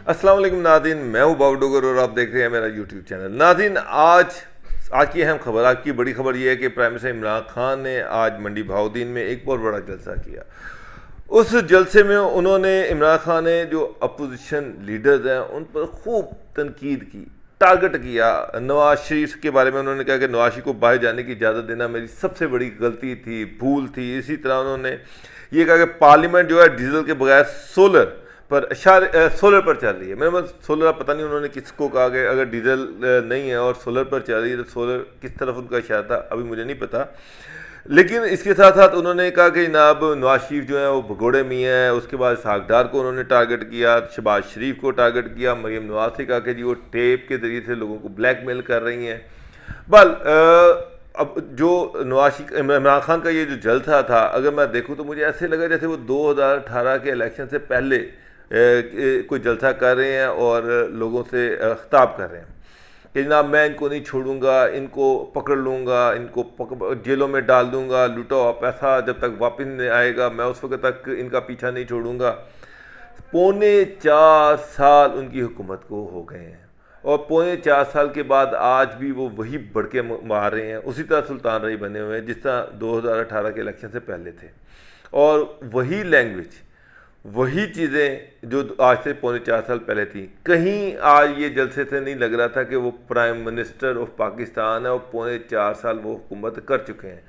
السلام علیکم ناظرین، میں ہوں باؤڈوگر اور آپ دیکھ رہے ہیں میرا یوٹیوب چینل۔ ناظرین، آج کی اہم خبر، آج کی بڑی خبر یہ ہے کہ پرائم منسٹر عمران خان نے آج منڈی بہاؤدین میں ایک بہت بڑا جلسہ کیا۔ اس جلسے میں انہوں نے عمران خان نے جو اپوزیشن لیڈرز ہیں ان پر خوب تنقید کی، ٹارگٹ کیا۔ نواز شریف کے بارے میں انہوں نے کہا کہ نواز شریف کو باہر جانے کی اجازت دینا میری سب سے بڑی غلطی تھی، بھول تھی۔ اسی طرح انہوں نے یہ کہا کہ پارلیمنٹ جو ہے ڈیزل کے بغیر سولر پر چل رہی ہے۔ میرے مطلب سولر پتہ نہیں انہوں نے کس کو کہا کہ اگر ڈیزل نہیں ہے اور سولر پر چل رہی ہے تو سولر کس طرف ان کا اشارہ تھا ابھی مجھے نہیں پتہ۔ لیکن اس کے ساتھ ساتھ انہوں نے کہا کہ جناب نواز شریف جو ہیں وہ بھگوڑے میاں ہیں۔ اس کے بعد اسحاق ڈار کو انہوں نے ٹارگٹ کیا، شہباز شریف کو ٹارگٹ کیا، مریم نواز سے کہا کہ جی وہ ٹیپ کے ذریعے سے لوگوں کو بلیک میل کر رہی ہیں۔ اب جو عمران خان کا یہ جو جلسہ تھا، اگر میں دیکھوں تو مجھے ایسے لگا جیسے وہ 2018 کے الیکشن سے پہلے کوئی جلسہ کر رہے ہیں اور لوگوں سے خطاب کر رہے ہیں کہ جناب میں ان کو نہیں چھوڑوں گا، ان کو پکڑ لوں گا، ان کو جیلوں میں ڈال دوں گا، لوٹا ہوا پیسہ جب تک واپس نہیں آئے گا میں اس وقت تک ان کا پیچھا نہیں چھوڑوں گا۔ 4.25 سال ان کی حکومت کو ہو گئے ہیں اور 4.25 سال کے بعد آج بھی وہ وہی بڑکے مار رہے ہیں، اسی طرح سلطان رئی بنے ہوئے ہیں جس طرح 2018 کے الیکشن سے پہلے تھے، اور وہی لینگویج، وہی چیزیں جو آج سے 4.25 سال پہلے تھیں۔ کہیں آج یہ جلسے سے نہیں لگ رہا تھا کہ وہ پرائم منسٹر آف پاکستان ہے اور 4.25 سال وہ حکومت کر چکے ہیں۔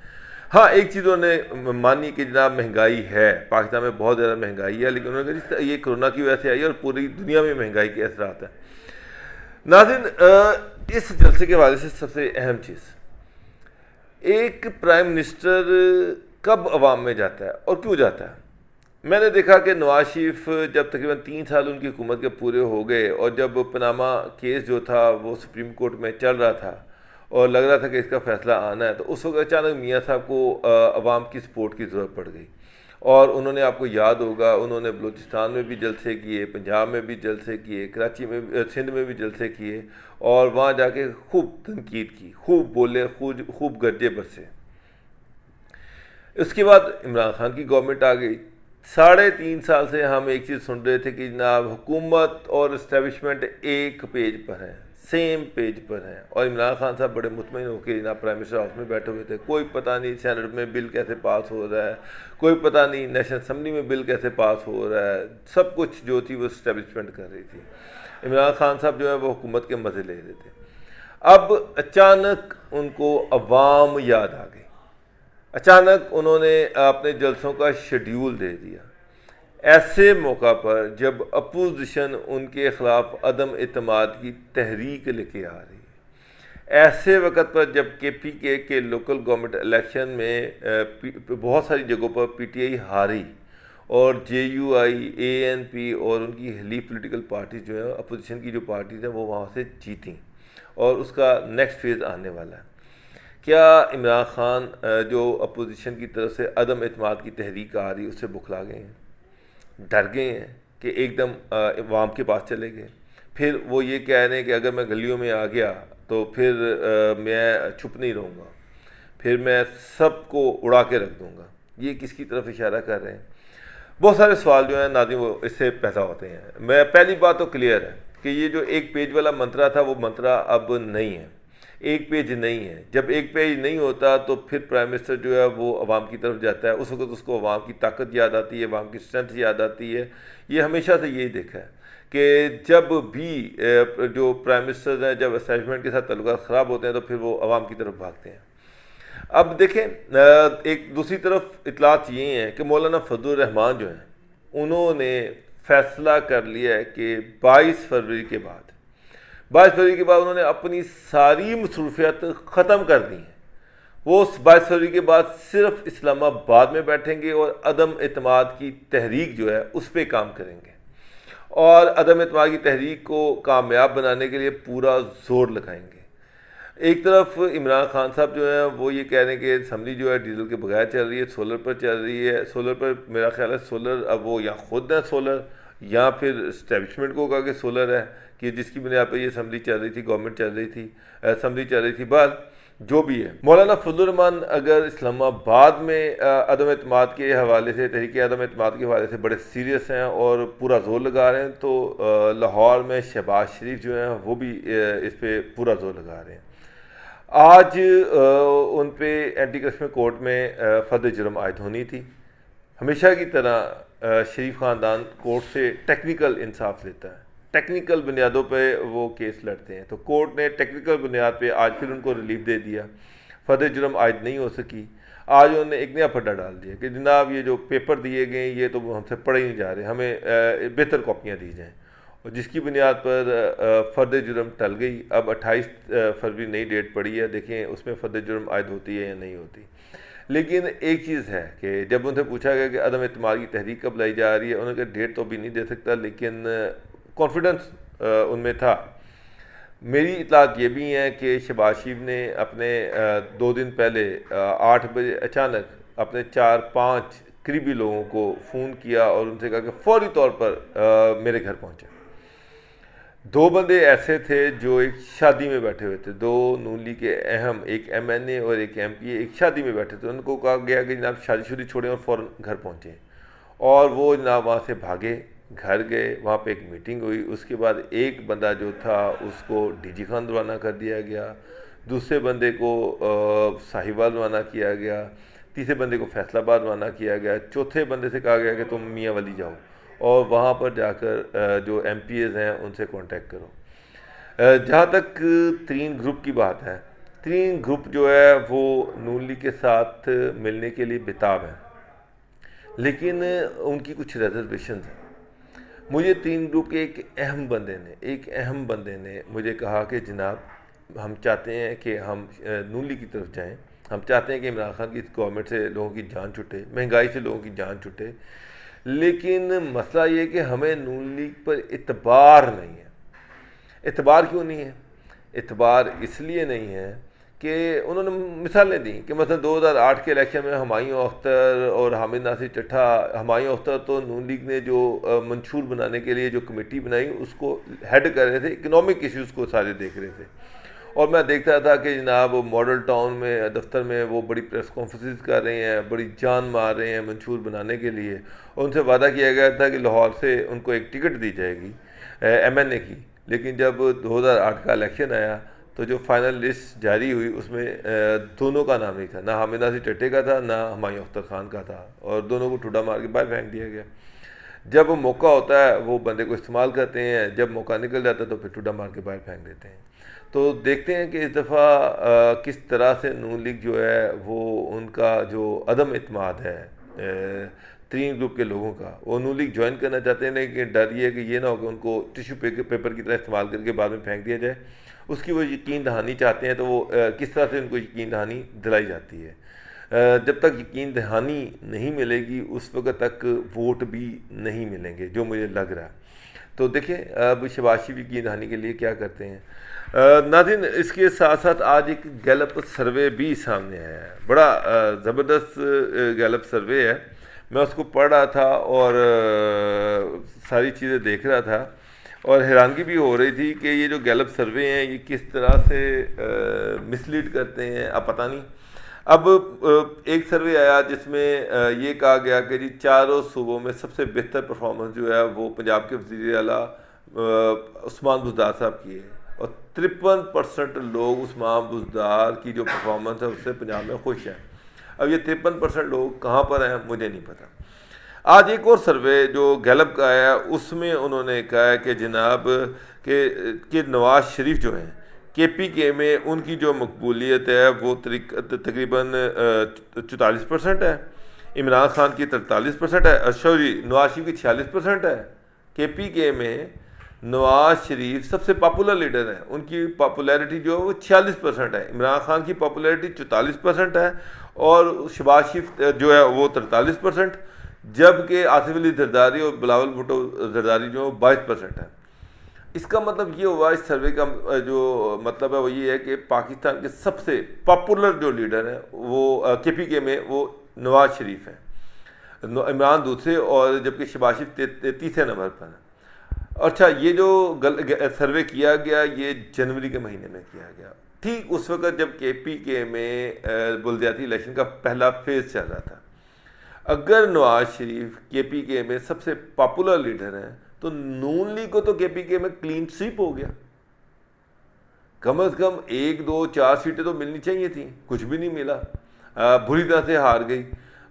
ہاں، ایک چیز انہوں نے مانی کہ جناب مہنگائی ہے، پاکستان میں بہت زیادہ مہنگائی ہے، لیکن انہوں نے کہا یہ کرونا کی وجہ سے آئی ہے اور پوری دنیا میں مہنگائی کے اثرات ہیں۔ ناظرین، اس جلسے کے حوالے سے سب سے اہم چیز، ایک پرائم منسٹر کب عوام میں جاتا ہے اور کیوں جاتا ہے؟ میں نے دیکھا کہ نواز شریف جب تقریباً 3 سال ان کی حکومت کے پورے ہو گئے اور جب پاناما کیس جو تھا وہ سپریم کورٹ میں چل رہا تھا اور لگ رہا تھا کہ اس کا فیصلہ آنا ہے، تو اس وقت اچانک میاں صاحب کو عوام کی سپورٹ کی ضرورت پڑ گئی، اور انہوں نے، آپ کو یاد ہوگا، انہوں نے بلوچستان میں بھی جلسے کیے، پنجاب میں بھی جلسے کیے، کراچی میں سندھ میں بھی جلسے کیے، اور وہاں جا کے خوب تنقید کی، خوب بولے، خوب گرجے برسے۔ اس کے بعد عمران خان کی گورنمنٹ آ گئی۔ 3.5 سال سے ہم ایک چیز سن رہے تھے کہ جناب حکومت اور اسٹیبلشمنٹ ایک پیج پر ہے، سیم پیج پر ہیں، اور عمران خان صاحب بڑے مطمئن ہو کے جناب پرائم منسٹر ہاؤس میں بیٹھے ہوئے تھے۔ کوئی پتہ نہیں سینٹ میں بل کیسے پاس ہو رہا ہے، کوئی پتہ نہیں نیشنل اسمبلی میں بل کیسے پاس ہو رہا ہے، سب کچھ جو تھی وہ اسٹیبلشمنٹ کر رہی تھی۔ عمران خان صاحب جو ہے وہ حکومت کے مزے لے رہے تھے۔ اب اچانک ان کو عوام یاد آ گئی، اچانک انہوں نے اپنے جلسوں کا شیڈیول دے دیا، ایسے موقع پر جب اپوزیشن ان کے خلاف عدم اعتماد کی تحریک لے کے آ رہی ہے، ایسے وقت پر جب کے پی کے لوکل گورنمنٹ الیکشن میں بہت ساری جگہوں پر پی ٹی آئی ہاری اور جے you I, a N P اور ان کی حلیف پولیٹیکل پارٹیز جو ہیں، اپوزیشن کی جو پارٹیز ہیں، وہ وہاں سے جیتیں اور اس کا نیکسٹ فیز آنے والا ہے۔ کیا عمران خان جو اپوزیشن کی طرف سے عدم اعتماد کی تحریک آ رہی ہے اس سے بکھلا گئے ہیں، ڈر گئے ہیں کہ ایک دم عوام کے پاس چلے گئے؟ پھر وہ یہ کہہ رہے ہیں کہ اگر میں گلیوں میں آ گیا تو پھر میں چھپ نہیں رہوں گا، پھر میں سب کو اڑا کے رکھ دوں گا۔ یہ کس کی طرف اشارہ کر رہے ہیں؟ بہت سارے سوال جو ہیں ناظرین وہ اس سے پیدا ہوتے ہیں۔ پہلی بات تو کلیئر ہے کہ یہ جو ایک پیج والا منترا تھا وہ منترا اب نہیں ہے، ایک پیج نہیں ہے۔ جب ایک پیج نہیں ہوتا تو پھر پرائم منسٹر جو ہے وہ عوام کی طرف جاتا ہے، اس وقت اس کو عوام کی طاقت یاد آتی ہے، عوام کی اسٹرینتھ یاد آتی ہے۔ یہ ہمیشہ سے یہی دیکھا ہے کہ جب بھی جو پرائم منسٹر ہیں، جب اسٹیبلشمنٹ کے ساتھ تعلقات خراب ہوتے ہیں تو پھر وہ عوام کی طرف بھاگتے ہیں۔ اب دیکھیں، ایک دوسری طرف اطلاعات یہ ہیں کہ مولانا فضل الرحمان جو ہیں انہوں نے فیصلہ کر لیا ہے کہ 22 فروری کے بعد انہوں نے اپنی ساری مصروفیات ختم کر دی ہیں۔ وہ اس 22 فروری کے بعد صرف اسلام آباد میں بیٹھیں گے اور عدم اعتماد کی تحریک جو ہے اس پہ کام کریں گے، اور عدم اعتماد کی تحریک کو کامیاب بنانے کے لیے پورا زور لگائیں گے۔ ایک طرف عمران خان صاحب جو ہیں وہ یہ کہہ رہے ہیں کہ اسمبلی جو ہے ڈیزل کے بغیر چل رہی ہے، سولر پر چل رہی ہے۔ سولر پر میرا خیال ہے سولر اب وہ یا خود ہے سولر یا پھر اسٹیبلشمنٹ کو کہا کہ سولر ہے، کہ جس کی بنیاد پہ یہ اسمبلی چل رہی تھی، گورنمنٹ چل رہی تھی، اسمبلی چل رہی تھی۔ بعد جو بھی ہے. مولانا فضل الرحمان اگر اسلام آباد میں عدم اعتماد کے حوالے سے، تحریک عدم اعتماد کے حوالے سے بڑے سیریس ہیں اور پورا زور لگا رہے ہیں، تو لاہور میں شہباز شریف جو ہیں وہ بھی اس پہ پورا زور لگا رہے ہیں. آج ان پہ اینٹی کرپشن کورٹ میں فرد جرم عائد ہونی تھی. ہمیشہ کی طرح شریف خاندان کورٹ سے ٹیکنیکل انصاف لیتا ہے، ٹیکنیکل بنیادوں پہ وہ کیس لڑتے ہیں. تو کورٹ نے ٹیکنیکل بنیاد پہ آج پھر ان کو ریلیف دے دیا، فرد جرم عائد نہیں ہو سکی. آج انہوں نے ایک نیا پھڈا ڈال دیا کہ جناب یہ جو پیپر دیے گئے یہ تو ہم سے پڑھے نہیں جا رہے، ہمیں بہتر کاپیاں دی جائیں، اور جس کی بنیاد پر فرد جرم ٹل گئی. اب 28 فروری نئی ڈیٹ پڑی ہے، دیکھیں اس میں فرد جرم عائد ہوتی ہے یا نہیں ہوتی. لیکن ایک چیز ہے کہ جب ان سے پوچھا گیا کہ عدم اعتماد کی تحریک کب لائی جا رہی ہے، انہوں نے کہا ڈیٹ تو ابھی نہیں دے سکتا، لیکن کانفیڈنس ان میں تھا. میری اطلاعات یہ بھی ہیں کہ شہباز شریف نے اپنے 2 دن پہلے 8 بجے اچانک اپنے 4-5 قریبی لوگوں کو فون کیا اور ان سے کہا کہ فوری طور پر میرے گھر پہنچے. 2 بندے ایسے تھے جو ایک شادی میں بیٹھے ہوئے تھے، 2 نون لیگ کے اہم، ایک ایم این اے اور ایک ایم پی اے، ایک شادی میں بیٹھے تھے. ان کو کہا گیا کہ جناب شادی شدی چھوڑیں اور فوراً گھر پہنچیں، اور وہ جناب وہاں سے بھاگے، گھر گئے. وہاں پہ ایک میٹنگ ہوئی. اس کے بعد ایک بندہ جو تھا اس کو ڈی جی خان روانہ کر دیا گیا، دوسرے بندے کو ساہیوال روانہ کیا گیا، تیسرے بندے کو فیصل آباد روانہ کیا گیا، چوتھے بندے سے کہا گیا کہ تم میاں ولی جاؤ اور وہاں پر جا کر جو ایم پی ایز ہیں ان سے کانٹیکٹ کرو. جہاں تک 3 گروپ کی بات ہے، 3 گروپ جو ہے وہ نون لیگ کے ساتھ ملنے کے لیے بےتاب ہیں، لیکن ان کی کچھ ریزرویشنز ہیں. مجھے 3 گروپ کے ایک اہم بندے نے مجھے کہا کہ جناب ہم چاہتے ہیں کہ ہم نون لیگ کی طرف جائیں، ہم چاہتے ہیں کہ عمران خان کی گورنمنٹ سے لوگوں کی جان چھٹے، مہنگائی سے لوگوں کی جان چھٹے، لیکن مسئلہ یہ کہ ہمیں نون لیگ پر اعتبار نہیں ہے. اعتبار کیوں نہیں ہے؟ اعتبار اس لیے نہیں ہے کہ انہوں نے مثالیں دیں کہ مثلا 2008 کے الیکشن میں ہمایوں اختر اور حامد ناصر چٹھا، ہمایوں اختر تو نون لیگ نے جو منشور بنانے کے لیے جو کمیٹی بنائی اس کو ہیڈ کر رہے تھے، اکنامک ایشوز کو سارے دیکھ رہے تھے. اور میں دیکھتا تھا کہ جناب ماڈل ٹاؤن میں دفتر میں وہ بڑی پریس کانفرنسز کر رہے ہیں، بڑی جان مار رہے ہیں منشور بنانے کے لیے، اور ان سے وعدہ کیا گیا تھا کہ لاہور سے ان کو ایک ٹکٹ دی جائے گی ایم این اے کی. لیکن جب 2008 کا الیکشن آیا تو جو فائنل لسٹ جاری ہوئی اس میں دونوں کا نام نہیں تھا، نہ حامد ناصر چٹھے کا تھا نہ ہمایوں اختر خان کا تھا، اور دونوں کو ٹھوڈا مار کے باہر پھینک دیا گیا. جب موقع ہوتا ہے وہ بندے کو استعمال کرتے ہیں، جب موقع نکل جاتا ہے تو پھر ٹھوڈا مار کے باہر پھینک دیتے ہیں. تو دیکھتے ہیں کہ اس دفعہ کس طرح سے نون لیگ جو ہے وہ ان کا جو عدم اعتماد ہے 3 گروپ کے لوگوں کا، وہ نون لیگ جوائن کرنا چاہتے ہیں، لیکن ڈر یہ ہے کہ یہ نہ ہو کہ ان کو ٹیشو پیپر کی طرح استعمال کر کے بعد میں پھینک دیا جائے. اس کی وہ یقین دہانی چاہتے ہیں، تو وہ کس طرح سے ان کو یقین دہانی دلائی جاتی ہے. جب تک یقین دہانی نہیں ملے گی اس وقت تک ووٹ بھی نہیں ملیں گے، جو مجھے لگ رہا ہے. تو دیکھیں اب شہباز شریف یقین دہانی کے لیے کیا کرتے ہیں. ناظرین، اس کے ساتھ ساتھ آج ایک گیلپ سروے بھی سامنے آیا ہے، بڑا زبردست گیلپ سروے ہے. میں اس کو پڑھ رہا تھا اور ساری چیزیں دیکھ رہا تھا، اور حیرانگی بھی ہو رہی تھی کہ یہ جو گیلپ سروے ہیں یہ کس طرح سے مسلیڈ کرتے ہیں. اب پتہ نہیں. اب ایک سروے آیا جس میں یہ کہا گیا کہ جی 4 صوبوں میں سب سے بہتر پرفارمنس جو ہے وہ پنجاب کے وزیر اعلیٰ عثمان بزدار صاحب کی ہے، اور 53% لوگ عثمان بزدار کی جو پرفارمنس ہے اس سے پنجاب میں خوش ہیں. اب یہ 53% لوگ کہاں پر ہیں مجھے نہیں پتہ. آج ایک اور سروے جو گیلپ کا آیا اس میں انہوں نے کہا ہے کہ جناب کہ نواز شریف جو ہیں کے پی کے میں ان کی جو مقبولیت ہے وہ تقریباً 44% ہے، عمران خان کی 43% ہے، نواز شریف کی 46% ہے. کے پی کے میں نواز شریف سب سے پاپولر لیڈر ہیں، ان کی پاپولیرٹی جو ہے وہ 46% ہے، عمران خان کی پاپولیرٹی 44% ہے، اور شہباز شریف جو ہے وہ 43%، جبکہ آصف علی زرداری اور بلاول بھٹو زرداری جو 22% ہے. اس کا مطلب یہ ہوا، اس سروے کا جو مطلب ہے وہ یہ ہے کہ پاکستان کے سب سے پاپولر جو لیڈر ہیں وہ کے پی کے میں وہ نواز شریف ہیں، عمران دوسرے، اور جبکہ شہباز شریف 3 نمبر پر ہیں. اچھا، یہ جو سروے کیا گیا یہ جنوری کے مہینے میں کیا گیا. ٹھیک اس وقت جب کے پی کے میں بلدیاتی الیکشن کا پہلا فیز چل رہا تھا. اگر نواز شریف کے پی کے میں سب سے پاپولر لیڈر ہیں تو نون لیگ کو تو کے پی کے میں کلین سویپ ہو گیا. کم از کم 1 2 4 سیٹیں تو ملنی چاہیے تھیں, کچھ بھی نہیں ملا, بری طرح سے ہار گئی.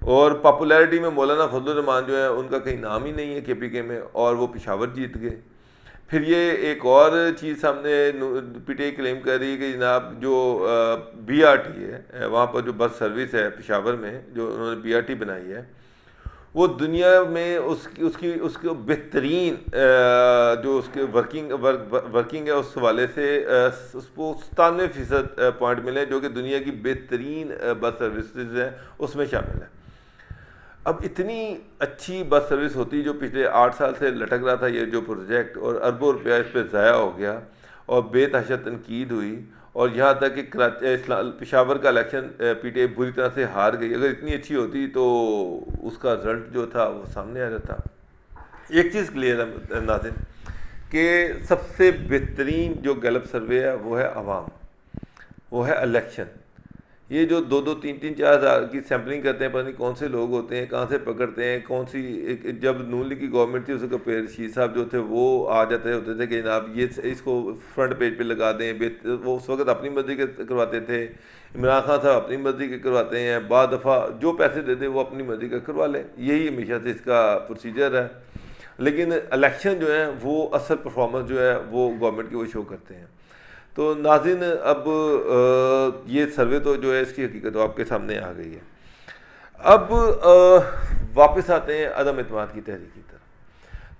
اور پاپولیرٹی میں مولانا فضل الرحمان جو ہے ان کا کہیں نام ہی نہیں ہے کے پی کے میں, اور وہ پشاور جیت گئے. پھر یہ ایک اور چیز ہم نے پی ٹی آئی کلیم کر رہی ہے کہ جناب جو بی آر ٹی ہے وہاں پر جو بس سروس ہے پشاور میں جو انہوں نے بی آر ٹی بنائی ہے, وہ دنیا میں اس کی بہترین جو اس کے ورکنگ ہے اس حوالے سے اس کو 97% پوائنٹ ملے جو کہ دنیا کی بہترین بس سروسز ہیں اس میں شامل ہے. اب اتنی اچھی بس سروس ہوتی جو پچھلے 8 سال سے لٹک رہا تھا یہ جو پروجیکٹ, اور اربوں روپیہ اس پہ ضائع ہو گیا اور بے تحاشا تنقید ہوئی, اور یہاں تک کہ پشاور کا الیکشن پی ٹی آئی بری طرح سے ہار گئی. اگر اتنی اچھی ہوتی تو اس کا رزلٹ جو تھا وہ سامنے آ جاتا. ایک چیز کلیئر ہے ناظرین کہ سب سے بہترین جو گیلپ سروے ہے وہ ہے عوام, وہ ہے الیکشن. یہ جو 2 3 4 ہزار کی سیمپلنگ کرتے ہیں, پتہ نہیں کون سے لوگ ہوتے ہیں, کہاں سے پکڑتے ہیں, کون سی. جب نون لیگ کی گورنمنٹ تھی اس کا پیر رشید صاحب جو تھے وہ آ جاتے ہوتے تھے کہ جناب یہ اس کو فرنٹ پیج پہ لگا دیں. وہ اس وقت اپنی مرضی کے کرواتے تھے, عمران خان صاحب اپنی مرضی کے کرواتے ہیں, بعض دفعہ جو پیسے دے دیں وہ اپنی مرضی کا کروا لیں. یہی ہمیشہ سے اس کا پروسیجر ہے. لیکن الیکشن جو ہیں وہ اصل پرفارمنس جو ہے وہ گورنمنٹ کی وہ شو کرتے ہیں. تو ناظرین اب یہ سروے تو جو ہے اس کی حقیقت آپ کے سامنے آ گئی ہے. اب واپس آتے ہیں عدم اعتماد کی تحریک کی طرف.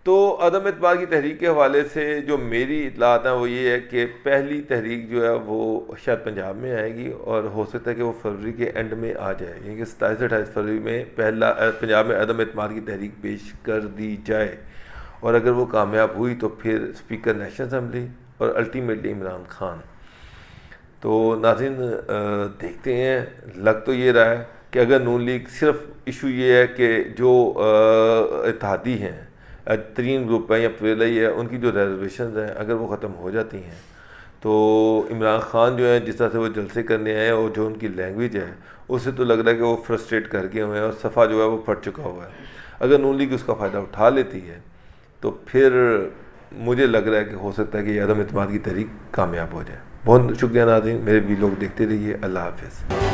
تو عدم اعتماد کی تحریک کے حوالے سے جو میری اطلاعات ہیں وہ یہ ہے کہ پہلی تحریک جو ہے وہ شاید پنجاب میں آئے گی, اور ہو سکتا ہے کہ وہ فروری کے اینڈ میں آ جائے, یعنی کہ 27-28 فروری میں پہلا پنجاب میں عدم اعتماد کی تحریک پیش کر دی جائے. اور اگر وہ کامیاب ہوئی تو پھر اسپیکر نیشنل اسمبلی اور الٹیمیٹلی عمران خان. تو ناظرین دیکھتے ہیں, لگ تو یہ رہا ہے کہ اگر نون لیگ صرف ایشو یہ ہے کہ جو اتحادی ہیں 3 گروپ ہیں یا پہلے ہی ہے ان کی جو ریزرویشنز ہیں اگر وہ ختم ہو جاتی ہیں تو عمران خان جو ہے جس طرح سے وہ جلسے کرنے آئے ہیں اور جو ان کی لینگویج ہے اس سے تو لگ رہا ہے کہ وہ فرسٹریٹ کر گئے ہوئے ہیں اور صفحہ جو ہے وہ پھٹ چکا ہوا ہے. اگر نون لیگ اس کا فائدہ اٹھا لیتی ہے تو پھر مجھے لگ رہا ہے کہ ہو سکتا ہے کہ یہ عدم اعتماد کی تحریک کامیاب ہو جائے. بہت شکریہ ناظرین, میرے ویڈیو دیکھتے رہیے. اللہ حافظ.